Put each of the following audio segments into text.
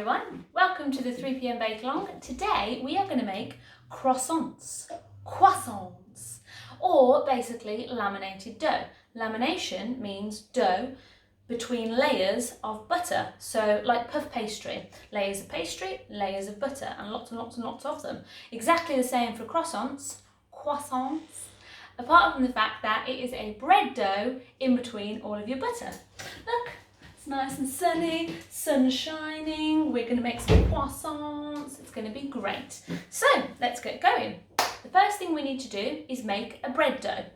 everyone, welcome to the 3pm Bake Along. Today we are going to make croissants, or basically laminated dough. Lamination means dough between layers of butter, so like puff pastry, layers of pastry, layers of butter, and lots and lots and lots of them. Exactly the same for croissants, apart from the fact that it is a bread dough in between all of your butter. Look, it's nice and sunny, sun's shining, we're going to make some croissants, it's going to be great. So let's get going. The first thing we need to do is make a bread dough.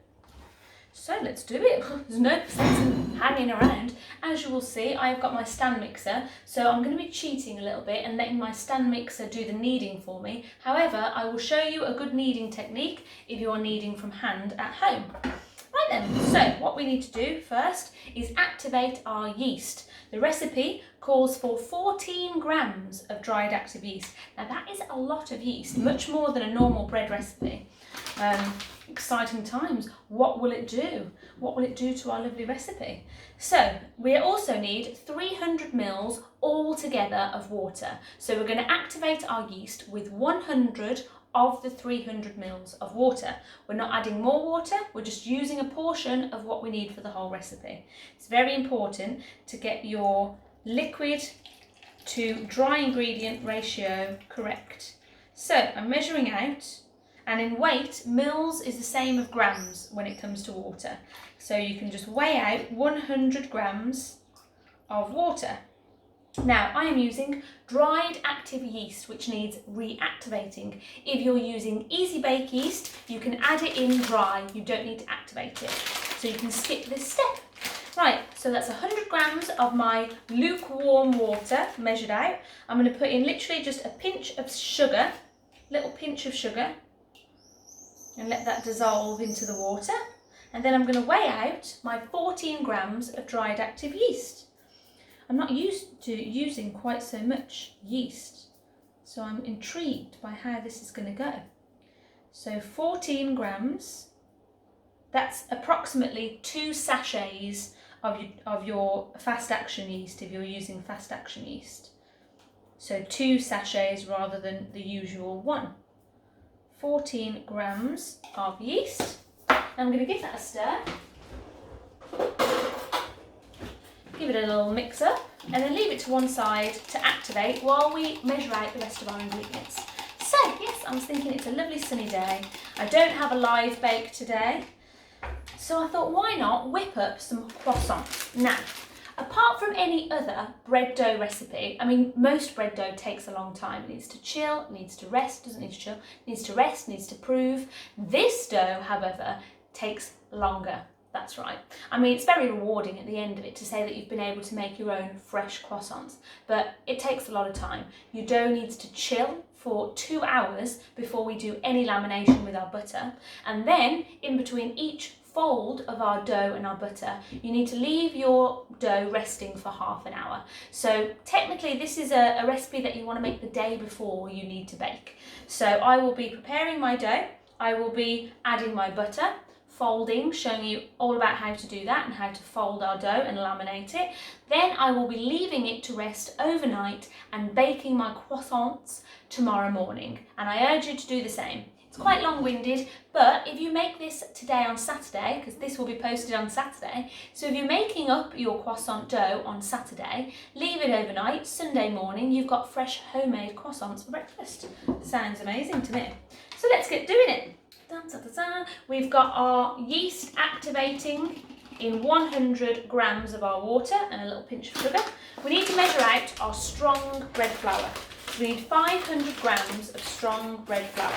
So let's do it. There's no sense in hanging around. As you will see, I've got my stand mixer, so I'm going to be cheating a little bit and letting my stand mixer do the kneading for me. However, I will show you a good kneading technique if you're kneading from hand at home. Right then, so what we need to do first is activate our yeast. The recipe calls for 14 grams of dried active yeast. Now that is a lot of yeast, much more than a normal bread recipe. Exciting times. What will it do? What will it do to our lovely recipe? So we also need 300 mils altogether of water. So we're going to activate our yeast with 100 of the 300 mils of water. We're not adding more water, we're just using a portion of what we need for the whole recipe. It's very important to get your liquid to dry ingredient ratio correct. So I'm measuring out, and in weight, mils is the same as grams when it comes to water. So you can just weigh out 100 grams of water. Now, I am using dried active yeast, which needs reactivating. If you're using easy bake yeast, you can add it in dry. You don't need to activate it. So you can skip this step. Right, so that's 100 grams of my lukewarm water measured out. I'm going to put in literally just a pinch of sugar, little pinch of sugar, and let that dissolve into the water. And then I'm going to weigh out my 14 grams of dried active yeast. I'm not used to using quite so much yeast, so I'm intrigued by how this is going to go. So 14 grams, that's approximately 2 sachets of your fast action yeast if you're using fast action yeast. So 2 sachets rather than the usual 1. 14 grams of yeast. I'm going to give that a stir. Give it a little mix up and then leave it to one side to activate while we measure out the rest of our ingredients. So yes, I was thinking it's a lovely sunny day. I don't have a live bake today, so I thought why not whip up some croissants. Now, apart from any other bread dough recipe, I mean most bread dough takes a long time. It needs to chill, it needs to rest, doesn't need to chill, it needs to rest, it needs to prove. This dough, however, takes longer. That's right. I mean, it's very rewarding at the end of it to say that you've been able to make your own fresh croissants, but it takes a lot of time. Your dough needs to chill for 2 hours before we do any lamination with our butter. And then in between each fold of our dough and our butter, you need to leave your dough resting for half an hour. So technically this is a recipe that you want to make the day before you need to bake. So I will be preparing my dough. I will be adding my butter, folding, showing you all about how to do that and how to fold our dough and laminate it. Then I will be leaving it to rest overnight and baking my croissants tomorrow morning. And I urge you to do the same. It's quite long-winded, but if you make this today on Saturday, because this will be posted on Saturday, so if you're making up your croissant dough on Saturday, leave it overnight, Sunday morning, you've got fresh homemade croissants for breakfast. Sounds amazing to me. So let's get doing it. We've got our yeast activating in 100 grams of our water and a little pinch of sugar. We need to measure out our strong bread flour. We need 500 grams of strong bread flour.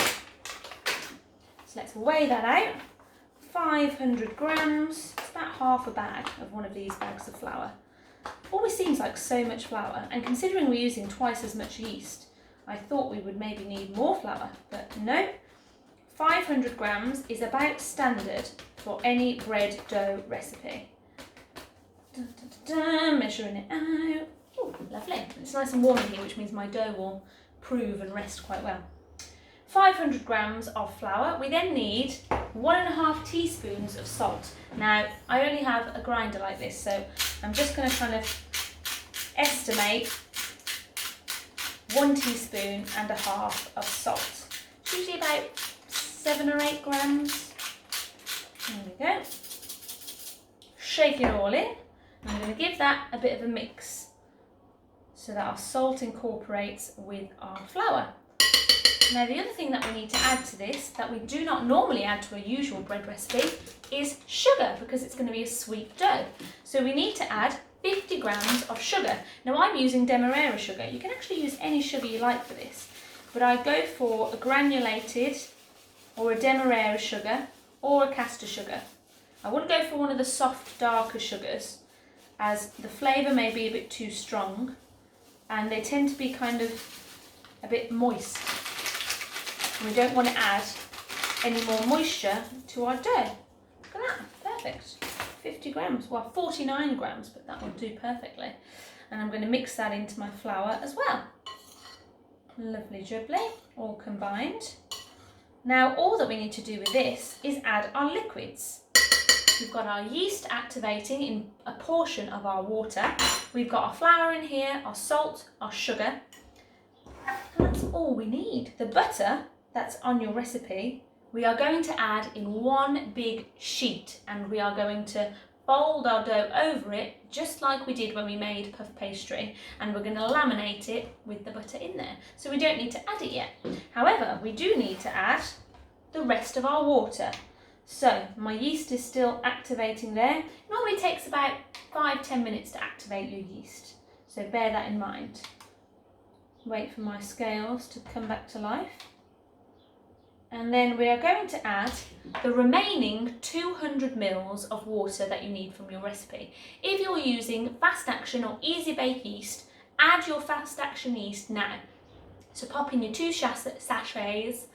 So let's weigh that out. 500 grams, it's about half a bag of one of these bags of flour. Always seems like so much flour, and considering we're using twice as much yeast, I thought we would maybe need more flour, but no. 500 grams is about standard for any bread dough recipe. Measuring it out. Ooh, lovely. It's nice and warm in here, which means my dough will prove and rest quite well. 500 grams of flour. We then need 1.5 teaspoons of salt. Now, I only have a grinder like this, so I'm just going to kind of estimate 1 teaspoon and a half of salt. It's usually about 7 or 8 grams. There we go. Shake it all in. I'm going to give that a bit of a mix so that our salt incorporates with our flour. Now the other thing that we need to add to this that we do not normally add to a usual bread recipe is sugar, because it's going to be a sweet dough. So we need to add 50 grams of sugar. Now I'm using demerara sugar. You can actually use any sugar you like for this, but I go for a granulated or a demerara sugar or a caster sugar. I wouldn't go for one of the soft, darker sugars, as the flavour may be a bit too strong and they tend to be kind of a bit moist. And we don't want to add any more moisture to our dough. Look at that, perfect. 50 grams, well 49 grams, but that will do perfectly. And I'm going to mix that into my flour as well. Lovely jubbly, all combined. Now all that we need to do with this is add our liquids. We've got our yeast activating in a portion of our water. We've got our flour in here, our salt, our sugar. And that's all we need. The butter that's on your recipe, we are going to add in one big sheet, and we are going to fold our dough over it just like we did when we made puff pastry, and we're going to laminate it with the butter in there. So we don't need to add it yet. However, we do need to add the rest of our water. So my yeast is still activating there. It normally takes about 5-10 minutes to activate your yeast, so bear that in mind. Wait for my scales to come back to life. And then we are going to add the remaining 200 mils of water that you need from your recipe. If you're using fast action or easy bake yeast, add your fast action yeast now. So pop in your 2 sachets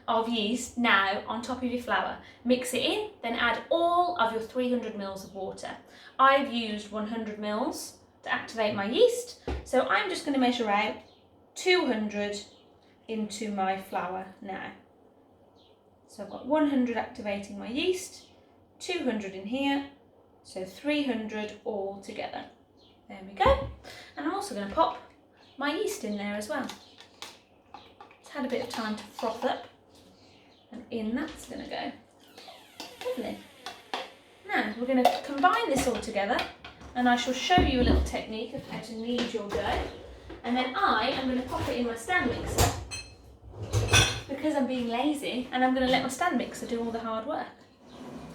of yeast now on top of your flour. Mix it in, then add all of your 300 mils of water. I've used 100 mils to activate my yeast, so I'm just going to measure out 200 into my flour now. So I've got 100 activating my yeast, 200 in here, so 300 all together. There we go. And I'm also going to pop my yeast in there as well. It's had a bit of time to froth up, and in that's going to go. Lovely. Now we're going to combine this all together, and I shall show you a little technique of how to knead your dough, and then I am going to pop it in my stand mixer, because I'm being lazy, and I'm going to let my stand mixer do all the hard work.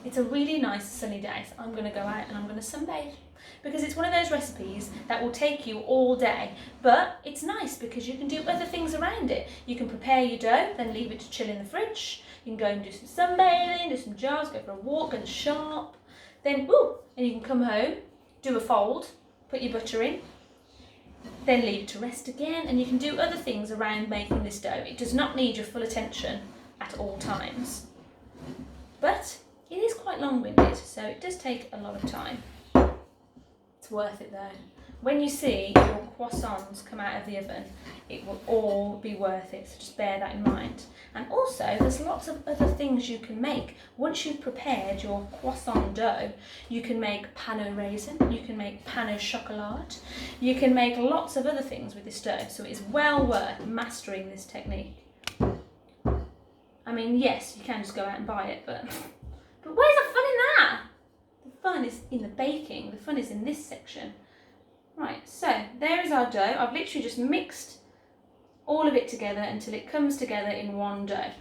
It's a really nice sunny day, so I'm going to go out and I'm going to sunbathe, because it's one of those recipes that will take you all day, but it's nice because you can do other things around it. You can prepare your dough, then leave it to chill in the fridge. You can go and do some sunbathing, do some jars, go for a walk, go to the shop, then and you can come home, do a fold, put your butter in, then leave it to rest again, and you can do other things around making this dough. It does not need your full attention at all times, but it is quite long-winded, so it does take a lot of time. It's worth it though. When you see your croissants come out of the oven, it will all be worth it, so just bear that in mind. And also, there's lots of other things you can make. Once you've prepared your croissant dough, you can make pain au raisin, you can make pain au chocolat, you can make lots of other things with this dough, so it is well worth mastering this technique. I mean, yes, you can just go out and buy it, but where's the fun in that? The fun is in the baking, the fun is in this section. Right, so there is our dough. I've literally just mixed all of it together until it comes together in one dough.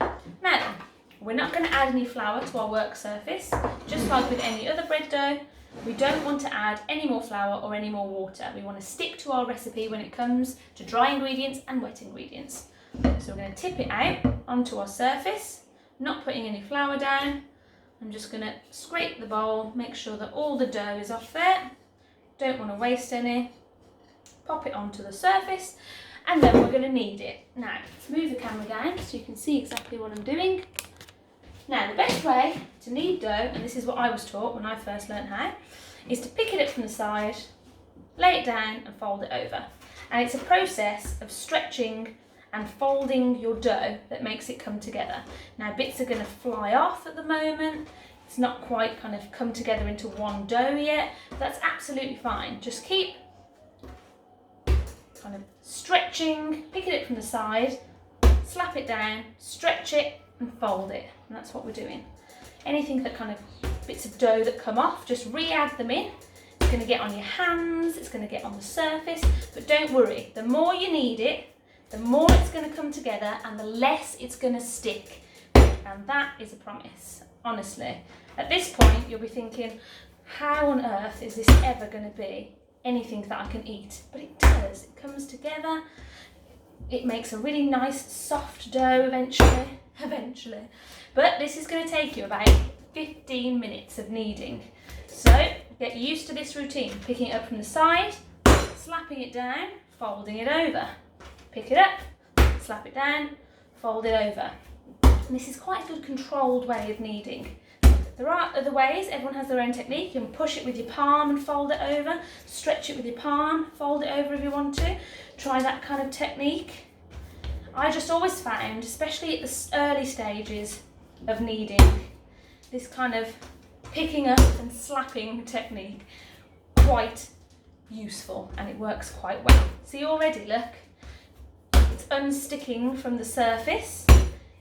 Now, we're not going to add any flour to our work surface. Just like with any other bread dough, we don't want to add any more flour or any more water. We want to stick to our recipe when it comes to dry ingredients and wet ingredients. So we're going to tip it out onto our surface, not putting any flour down. I'm just going to scrape the bowl, make sure that all the dough is off there. Don't want to waste any. Pop it onto the surface, and then we're going to knead it. Now, let's move the camera down so you can see exactly what I'm doing. Now, the best way to knead dough, and this is what I was taught when I first learned how, is to pick it up from the side, lay it down and fold it over. And it's a process of stretching and folding your dough that makes it come together. Now, bits are going to fly off at the moment. It's not quite kind of come together into one dough yet. That's absolutely fine. Just keep kind of stretching, pick it up from the side, slap it down, stretch it and fold it. And that's what we're doing. Anything that kind of bits of dough that come off, just re-add them in. It's going to get on your hands, it's going to get on the surface, but don't worry, the more you knead it, the more it's going to come together and the less it's going to stick. And that is a promise, honestly. At this point, you'll be thinking, how on earth is this ever going to be anything that I can eat? But it does, it comes together. It makes a really nice soft dough eventually. But this is going to take you about 15 minutes of kneading. So get used to this routine, picking it up from the side, slapping it down, folding it over. Pick it up, slap it down, fold it over. And this is quite a good controlled way of kneading. There are other ways, everyone has their own technique. You can push it with your palm and fold it over, stretch it with your palm, fold it over if you want to. Try that kind of technique. I just always found, especially at the early stages of kneading, this kind of picking up and slapping technique quite useful, and it works quite well. See already, look, it's unsticking from the surface,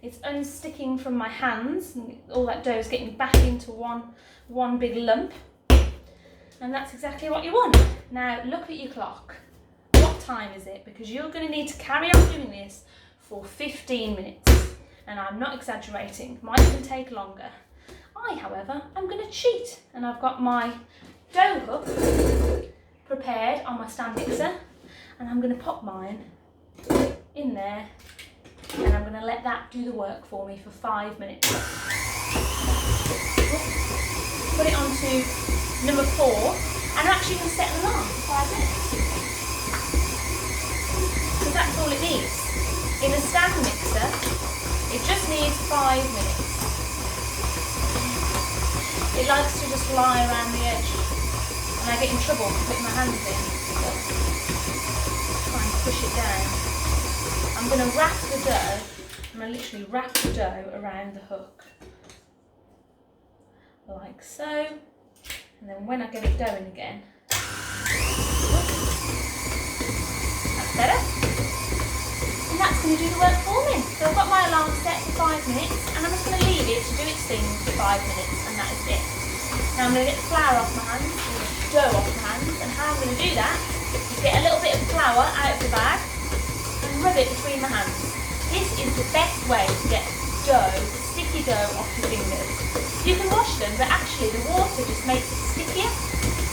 it's unsticking from my hands, and all that dough is getting back into one big lump, and that's exactly what you want. Now look at your clock. What time is it? Because you're going to need to carry on doing this for 15 minutes, and I'm not exaggerating, might even take longer. I, however, am going to cheat, and I've got my dough hook prepared on my stand mixer, and I'm going to pop mine in there, and I'm going to let that do the work for me for 5 minutes. Put it onto number 4, and I'm actually going to set an alarm for 5 minutes, because that's all it needs. In a stand mixer, it just needs 5 minutes. It likes to just lie around the edge, and I get in trouble for putting my hands in. So try and push it down. I'm going to wrap the dough. I'm going to literally wrap the dough around the hook, like so. And then when I get it going again, that's better. And that's going to do the work for me. So I've got my alarm set for 5 minutes, and I'm just going to leave it to do its thing for 5 minutes, and that is it. Now I'm going to get the flour off my hands, or the dough off my hands, and how I'm going to do that is get a little bit of flour out of the bag and rub it between my hands. This is the best way to get dough, sticky dough, off your fingers. You can wash them, but actually the water just makes it stickier.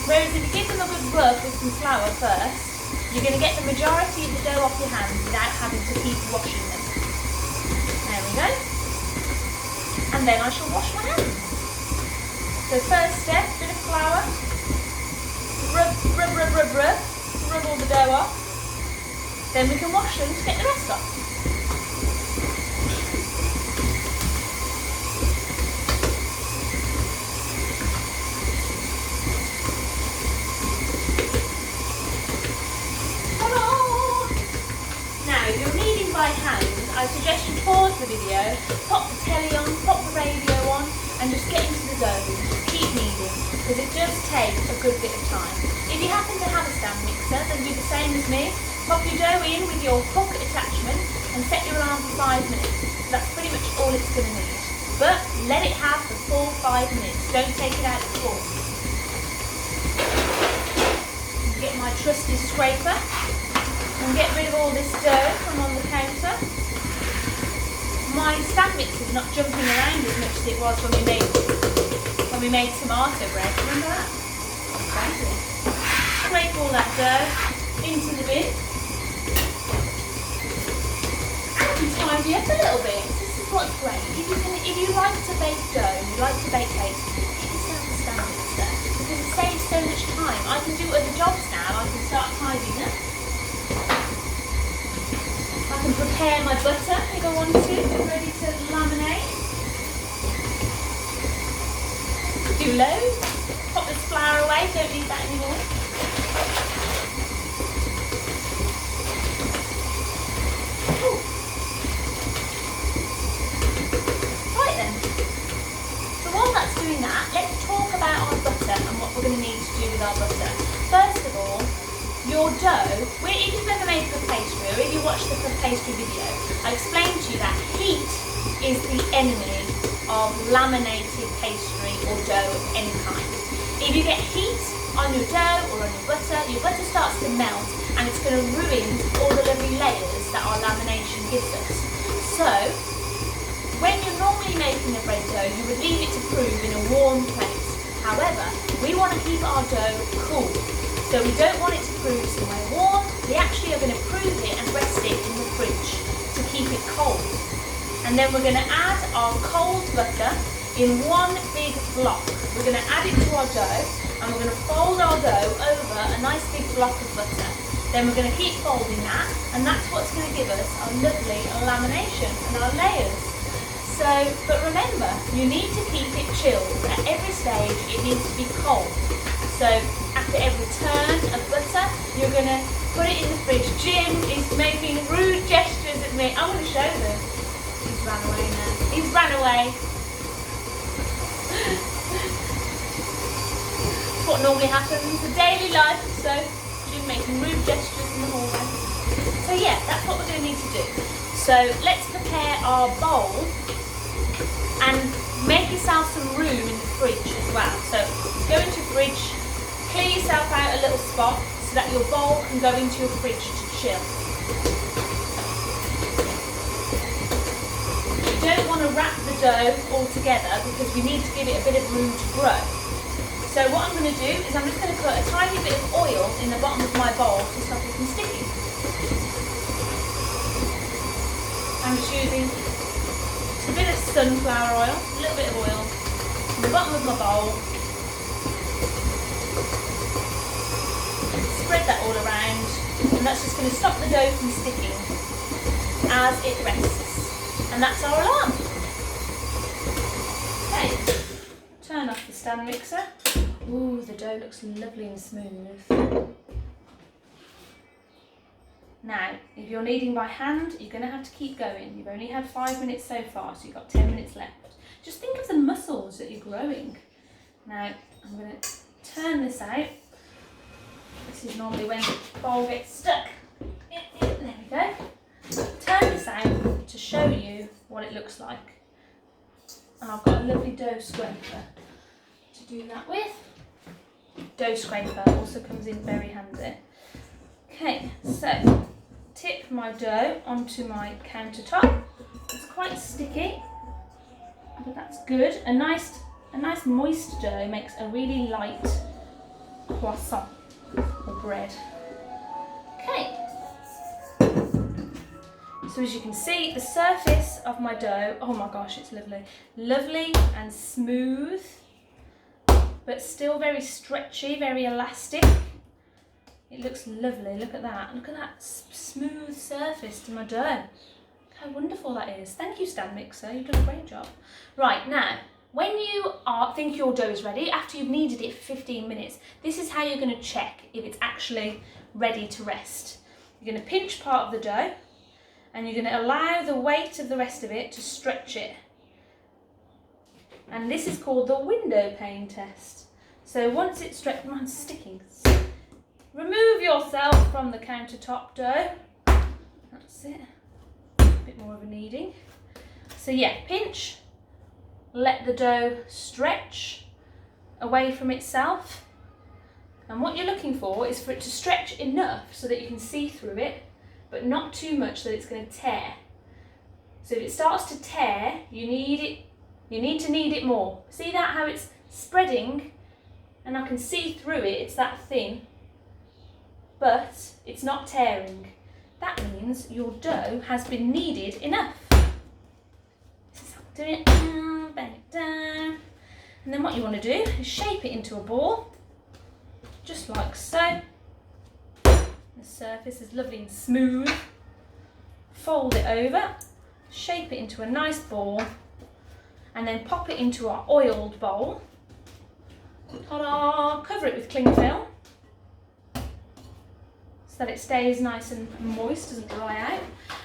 Whereas if you give them a good rub with some flour first, you're going to get the majority of the dough off your hands without having to keep washing them. There we go. And then I shall wash my hands. So first step, bit of flour, rub all the dough off. Then we can wash them to get the rest off. By hand, I suggest you pause the video, pop the telly on, pop the radio on, and just get into the dough and just keep kneading, because it does take a good bit of time. If you happen to have a stand mixer, then do the same as me. Pop your dough in with your hook attachment and set your alarm for 5 minutes. That's pretty much all it's going to need. But let it have the full 5 minutes. Don't take it out before. Get my trusty scraper and get rid of all this dough from on the counter. My stand mixer's not jumping around as much as it was when we made tomato bread. Remember that? Exactly. Scrape all that dough into the bin and tidy up a little bit. This is what's great. If you like to bake dough, you like to bake cakes, get yourself a stand mixer, because it saves so much time. I can do other jobs now. I can start tidying up. I can prepare my butter if I want to, ready to laminate. Do loads. Pop this flour away, don't need that anymore. Ooh. Right then. So while that's doing that, let's talk about our butter and what we're going to need to do with our butter. First of all, your dough, if you've ever made for pastry, or if you watched the pastry video, I explained to you that heat is the enemy of laminated pastry or dough of any kind. If you get heat on your dough or on your butter starts to melt, and it's going to ruin all the lovely layers that our lamination gives us. So, when you're normally making a bread dough, you would leave it to prove in a warm place. However, we want to keep our dough cool. So we don't want it to prove somewhere warm. We actually are going to prove it and rest it in the fridge to keep it cold. And then we're going to add our cold butter in one big block. We're going to add it to our dough, and we're going to fold our dough over a nice big block of butter. Then we're going to keep folding that, and that's what's going to give us our lovely lamination and our layers. So, but remember, you need to keep it chilled. At every stage, it needs to be cold. So, after every turn of butter, you're going to put it in the fridge. Jim is making rude gestures at me. I'm going to show them. He's ran away now. He's ran away. It's what normally happens. The daily life. So, Jim making rude gestures in the hallway. So yeah, that's what we're going to need to do. So, let's prepare our bowl. And make yourself some room in the fridge as well. So go into the fridge, clear yourself out a little spot so that your bowl can go into your fridge to chill. You don't want to wrap the dough all together because we need to give it a bit of room to grow. So what I'm going to do is I'm just going to put a tiny bit of oil in the bottom of my bowl to stop it from sticking. I'm just using a bit of sunflower oil, a little bit of oil in the bottom of my bowl. Spread that all around, and that's just going to stop the dough from sticking as it rests. And that's our alarm. Okay, turn off the stand mixer. Ooh, the dough looks lovely and smooth. Now, if you're kneading by hand, you're going to have to keep going. You've only had 5 minutes so far, so you've got 10 minutes left. Just think of the muscles that you're growing. Now, I'm going to turn this out. This is normally when the bowl gets stuck. There we go. Turn this out to show you what it looks like. And I've got a lovely dough scraper to do that with. Dough scraper also comes in very handy. Okay, so tip my dough onto my countertop. It's quite sticky, but that's good. A nice moist dough makes a really light croissant or bread. Okay. So as you can see, the surface of my dough, oh my gosh, it's lovely. Lovely and smooth, but still very stretchy, very elastic. It looks lovely, look at that. Look at that smooth surface to my dough. How wonderful that is. Thank you, stand mixer, you've done a great job. Right, now, when you think your dough is ready, after you've kneaded it for 15 minutes, this is how you're going to check if it's actually ready to rest. You're going to pinch part of the dough, and you're going to allow the weight of the rest of it to stretch it. And this is called the windowpane test. So once it's stretched, mine's sticking. Remove yourself from the countertop dough. That's it. A bit more of a kneading. So yeah, pinch. Let the dough stretch away from itself. And what you're looking for is for it to stretch enough so that you can see through it, but not too much that it's going to tear. So if it starts to tear, you need to knead it more. See that, how it's spreading, and I can see through it, it's that thin, but it's not tearing. That means your dough has been kneaded enough. This is how I'm doing it. Bang it down. And then what you want to do is shape it into a ball, just like so. The surface is lovely and smooth. Fold it over, shape it into a nice ball, and then pop it into our oiled bowl. Ta-da! Cover it with cling film so that it stays nice and moist, doesn't dry out.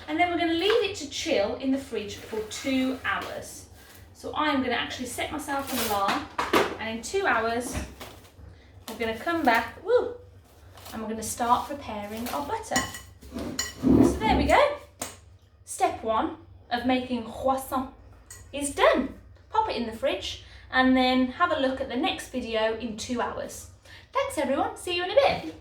And then we're going to leave it to chill in the fridge for 2 hours. So I'm going to actually set myself an alarm, and in 2 hours we're going to come back, and we're going to start preparing our butter. So there we go. Step 1 of making croissant is done. Pop it in the fridge and then have a look at the next video in 2 hours. Thanks everyone, see you in a bit.